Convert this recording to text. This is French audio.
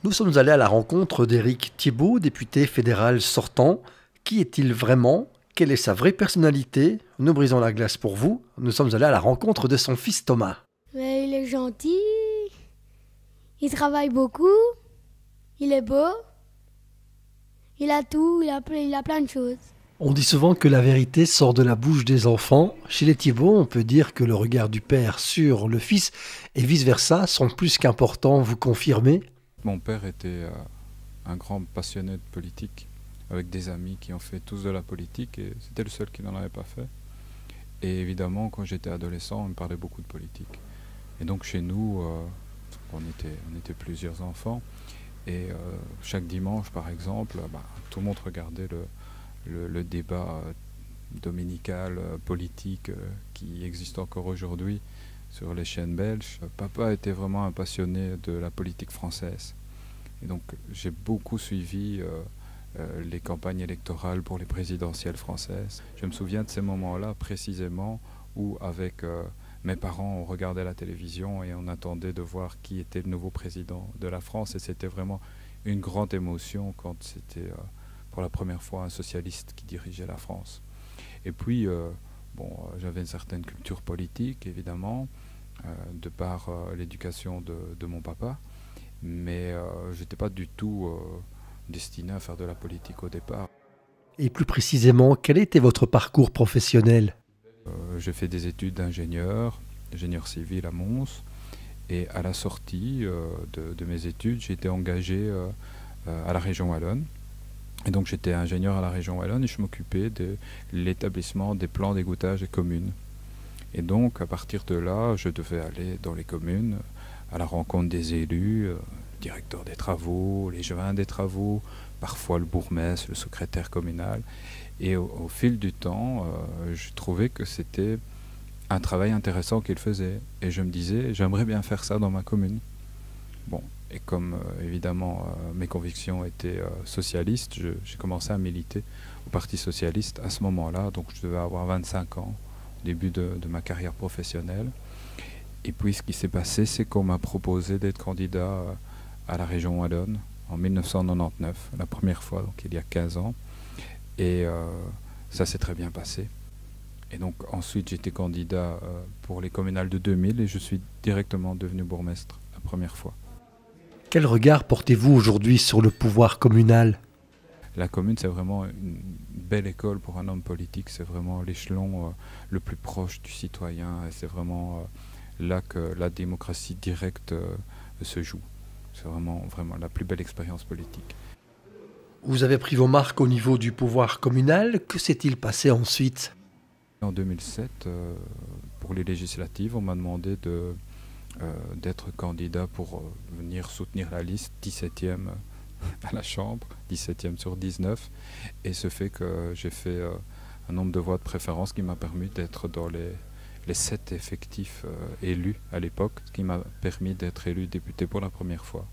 Nous sommes allés à la rencontre d'Éric Thibault, député fédéral sortant. Qui est-il vraiment? Quelle est sa vraie personnalité? Nous brisons la glace pour vous. Nous sommes allés à la rencontre de son fils Thomas. Mais il est gentil, il travaille beaucoup, il est beau, il a tout, il a plein de choses. On dit souvent que la vérité sort de la bouche des enfants. Chez les Thibault, on peut dire que le regard du père sur le fils et vice-versa sont plus qu'importants. Vous confirmez? Mon père était un grand passionné de politique, avec des amis qui ont fait tous de la politique, et c'était le seul qui n'en avait pas fait. Et évidemment, quand j'étais adolescent, on me parlait beaucoup de politique. Et donc chez nous, on était plusieurs enfants, et chaque dimanche, par exemple, tout le monde regardait le débat dominical politique qui existe encore aujourd'hui sur les chaînes belges. Papa était vraiment un passionné de la politique française. Et donc j'ai beaucoup suivi les campagnes électorales pour les présidentielles françaises. Je me souviens de ces moments-là précisément où avec mes parents on regardait la télévision et on attendait de voir qui était le nouveau président de la France. Et c'était vraiment une grande émotion quand c'était pour la première fois un socialiste qui dirigeait la France. Et puis j'avais une certaine culture politique évidemment, de par l'éducation de mon papa, mais je n'étais pas du tout destiné à faire de la politique au départ. Et plus précisément, quel était votre parcours professionnel? J'ai fait des études d'ingénieur civil à Mons, et à la sortie de mes études, j'ai été engagé à la région Wallonne. Et donc j'étais ingénieur à la région Wallonne et je m'occupais de l'établissement des plans d'égouttage des communes. Et donc à partir de là, je devais aller dans les communes à la rencontre des élus, le directeur des travaux, les joints des travaux, parfois le bourgmestre, le secrétaire communal. Et au fil du temps, je trouvais que c'était un travail intéressant qu'il faisait. Et je me disais, j'aimerais bien faire ça dans ma commune. Bon, et comme évidemment mes convictions étaient socialistes, j'ai commencé à militer au Parti socialiste à ce moment-là. Donc je devais avoir 25 ans, au début de ma carrière professionnelle. Et puis ce qui s'est passé, c'est qu'on m'a proposé d'être candidat à la région Wallonne en 1999, la première fois, donc il y a 15 ans. Et ça s'est très bien passé. Et donc ensuite j'étais candidat pour les communales de 2000 et je suis directement devenu bourgmestre la première fois. Quel regard portez-vous aujourd'hui sur le pouvoir communal? La commune, c'est vraiment une belle école pour un homme politique. C'est vraiment l'échelon le plus proche du citoyen. Et c'est vraiment là que la démocratie directe se joue. C'est vraiment la plus belle expérience politique. Vous avez pris vos marques au niveau du pouvoir communal. Que s'est-il passé ensuite? En 2007, pour les législatives, on m'a demandé d'être candidat pour venir soutenir la liste 17e à la Chambre, 17e sur 19. Et ce fait que j'ai fait un nombre de voix de préférence qui m'a permis d'être dans les 7 effectifs élus à l'époque, ce qui m'a permis d'être élu député pour la première fois.